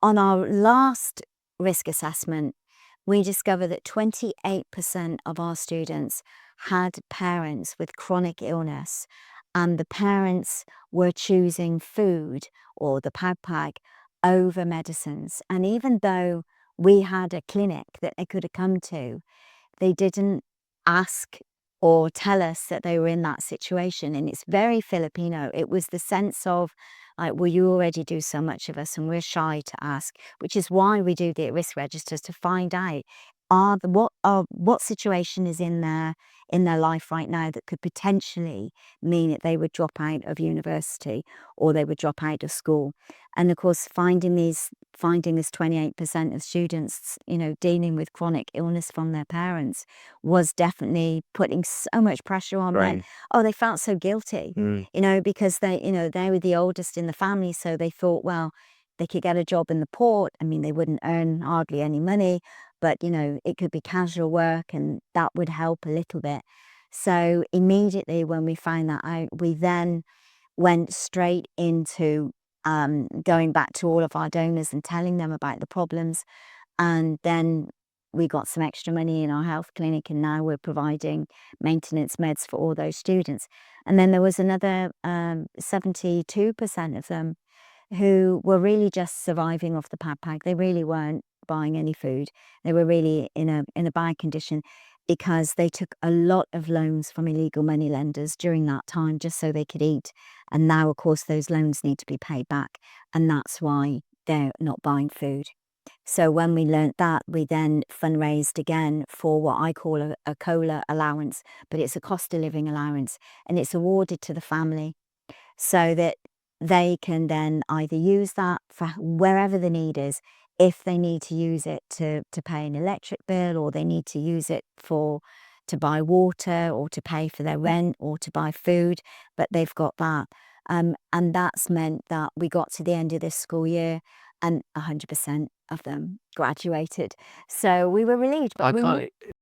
On our last risk assessment, we discovered that 28% of our students had parents with chronic illness, and the parents were choosing food or the Pagpag over medicines. And even though we had a clinic that they could have come to, they didn't ask or tell us that they were in that situation. And it's very Filipino. It was the sense of, like, well, you already do so much of us and we're shy to ask, which is why we do the risk registers, to find out what situation is in their life right now that could potentially mean that they would drop out of university or they would drop out of school. And of course, finding this 28% of students, dealing with chronic illness from their parents was definitely putting so much pressure on them. Right. Oh, they felt so guilty, Mm. because they were the oldest in the family, so they thought, well, they could get a job in the port. I mean, they wouldn't earn hardly any money, but it could be casual work and that would help a little bit. So immediately when we found that out, we then went straight into going back to all of our donors and telling them about the problems. And then we got some extra money in our health clinic, and now we're providing maintenance meds for all those students. And then there was another 72% of them who were really just surviving off the Pagpag. They really weren't buying any food. They were really in a bad condition because they took a lot of loans from illegal money lenders during that time just so they could eat. And now, of course, those loans need to be paid back, and that's why they're not buying food. So when we learnt that, we then fundraised again for what I call a COLA allowance, but it's a cost of living allowance, and it's awarded to the family so that they can then either use that for wherever the need is. If they need to use it to pay an electric bill, or they need to use it to buy water or to pay for their rent or to buy food, but they've got that. And that's meant that we got to the end of this school year and 100% of them graduated. So we were relieved, but I we can't